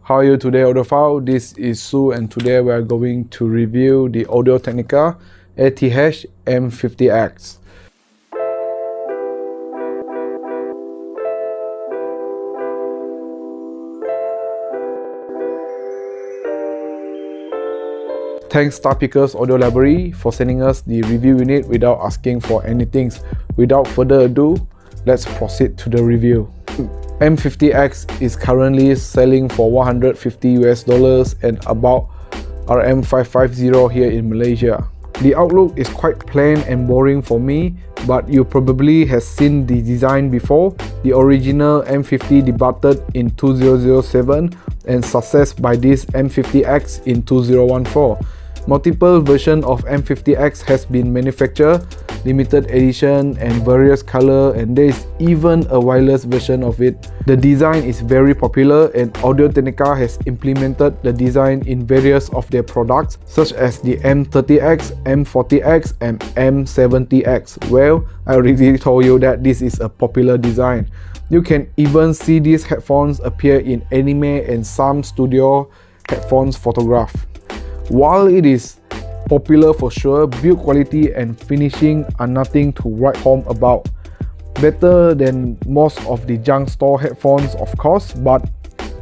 How are you today, audiophile? This is Sue, and today we are going to review the Audio Technica Ath-M50X. Thanks Starpickers Audio Library for sending us the review unit without asking for anything. Without further ado, let's proceed to the review. M50X is currently selling for $150 and about RM550 here in Malaysia. The outlook is quite plain and boring for me, but you probably have seen the design before. The original M50 debuted in 2007 and successed by this M50X in 2014. Multiple versions of M50X has been manufactured, limited edition and various color, and there is even a wireless version of it. The design is very popular and Audio Technica has implemented the design in various of their products such as the M30X, M40X and M70X. Well, I already told you that this is a popular design. You can even see these headphones appear in anime and some studio headphones photograph. While it is popular for sure, build quality and finishing are nothing to write home about. Better than most of the junk store headphones of course, but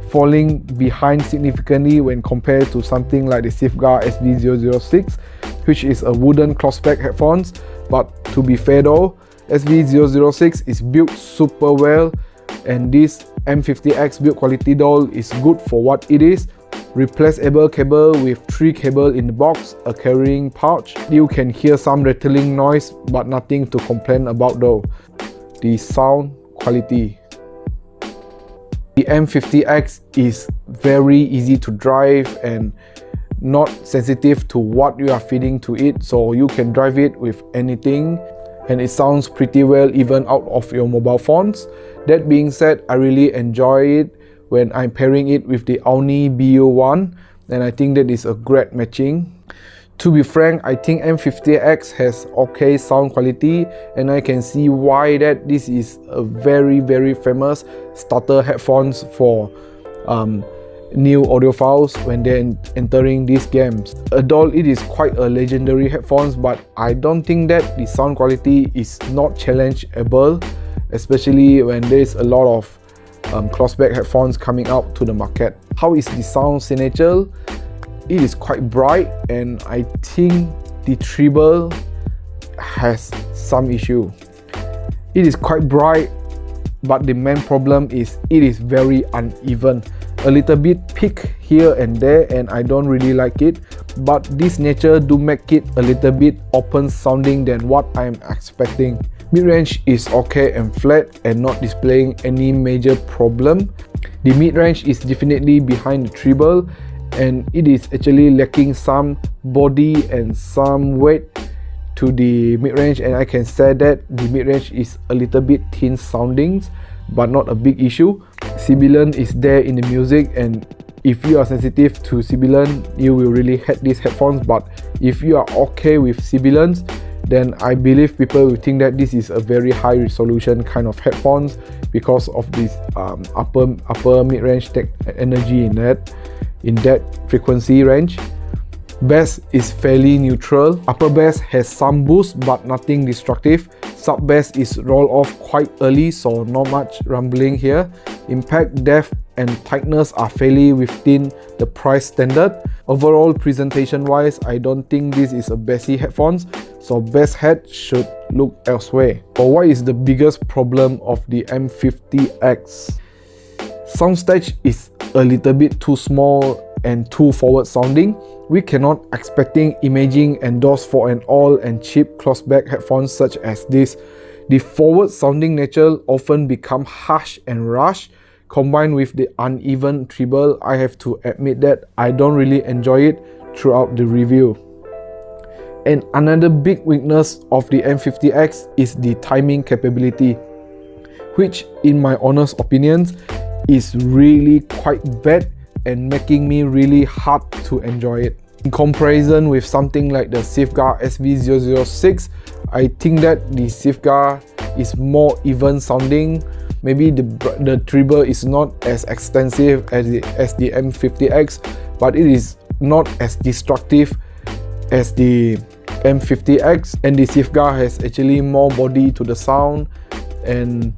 falling behind significantly when compared to something like the Safeguard SV006, which is a wooden crossback headphones. But to be fair though, SV006 is built super well, and this M50X build quality though is good for what it is. Replaceable cable with 3 cables in the box, a carrying pouch. You can hear some rattling noise but nothing to complain about though. The sound quality. The M50X is very easy to drive and not sensitive to what you are feeding to it, so you can drive it with anything and it sounds pretty well even out of your mobile phones. That being said, I really enjoy it when I'm pairing it with the Aoni BU1, and I think that is a great matching. To be frank, I think M50X has okay sound quality, and I can see why that this is a very famous starter headphones for new audiophiles when they're entering these games. Although it is quite a legendary headphones, but I don't think that the sound quality is not challengeable, especially when there's a lot of crossback headphones coming out to the market. How is the sound signature? It is quite bright, and I think the treble has some issue. It is quite bright, but the main problem is it is very uneven. A little bit peak here and there, and I don't really like it, but this nature do make it a little bit open sounding than what I'm expecting. Mid-range is okay and flat and not displaying any major problem. The mid-range is definitely behind the treble, and it is actually lacking some body and some weight to the mid-range, and I can say that the mid-range is a little bit thin sounding, but not a big issue. Sibilant is there in the music, and if you are sensitive to sibilant, you will really hate these headphones, but if you are okay with sibilants, then I believe people will think that this is a very high resolution kind of headphones because of this upper mid-range energy in that frequency range. Bass is fairly neutral. Upper bass has some boost but nothing destructive. Sub bass is roll off quite early, so not much rumbling here. Impact depth and tightness are fairly within the price standard. Overall presentation wise, I don't think this is a bassy headphones, so bass head should look elsewhere. But what is the biggest problem of the M50X? Soundstage is a little bit too small and too forward sounding. We cannot expecting imaging endorsed for an all and cheap crossback headphones such as this. The forward sounding nature often become harsh and rush. Combined with the uneven treble, I have to admit that I don't really enjoy it throughout the review. And another big weakness of the M50X is the timing capability, which in my honest opinion is really quite bad and making me really hard to enjoy it. In comparison with something like the Safeguard SV006, I think that the Safeguard is more even sounding maybe the treble is not as extensive as the M50X, but it is not as destructive as the M50X, and the safeguard has actually more body to the sound, and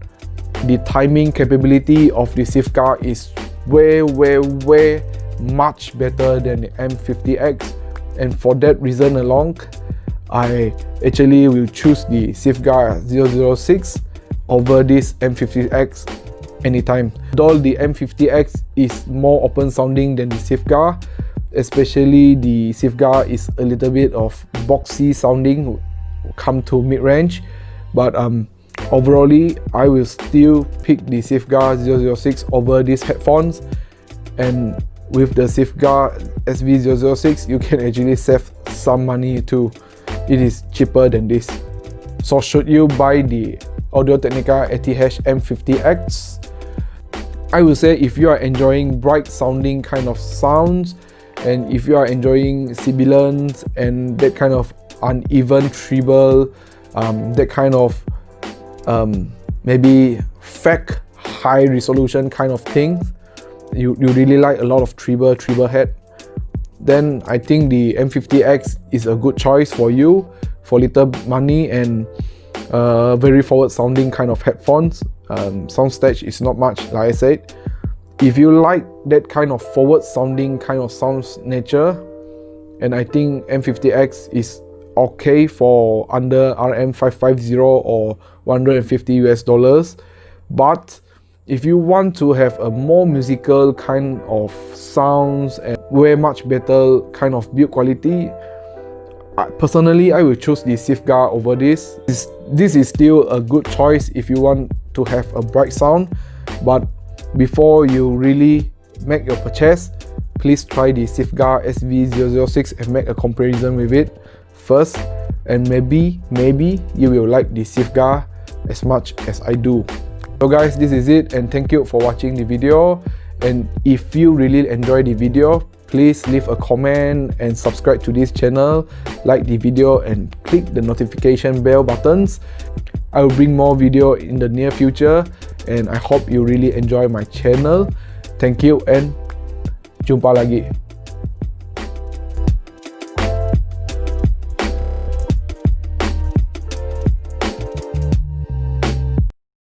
the timing capability of the safeguard is way much better than the M50X, and for that reason alone, I actually will choose the safeguard 006 over this M50X anytime. Though the M50X is more open sounding than the safeguard, especially the safeguard is a little bit of boxy sounding come to mid-range, but overall I will still pick the safeguard 006 over these headphones. And with the safeguard SV006 you can actually save some money too. It is cheaper than this. So should you buy the Audio-Technica Ath-M50X? I will say if you are enjoying bright sounding kind of sounds, and if you are enjoying sibilance and that kind of uneven treble, that kind of maybe fake high resolution kind of thing, you really like a lot of treble head, then I think the M50X is a good choice for you for little money and very forward sounding kind of headphones. Soundstage is not much, like I said. If you like that kind of forward sounding kind of sounds nature, and I think M50X is okay for under RM550 or $150 US. But if you want to have a more musical kind of sounds and way much better kind of build quality, personally I will choose the safeguard over this. This is still a good choice if you want to have a bright sound, but before you really make your purchase, please try the safeguard SV006 and make a comparison with it first, and maybe you will like the safeguard as much as I do. So guys, this is it, and thank you for watching the video. And if you really enjoyed the video, please leave a comment and subscribe to this channel, like the video and click the notification bell buttons. I will bring more video in the near future, and I hope you really enjoy my channel. Thank you and jumpa lagi.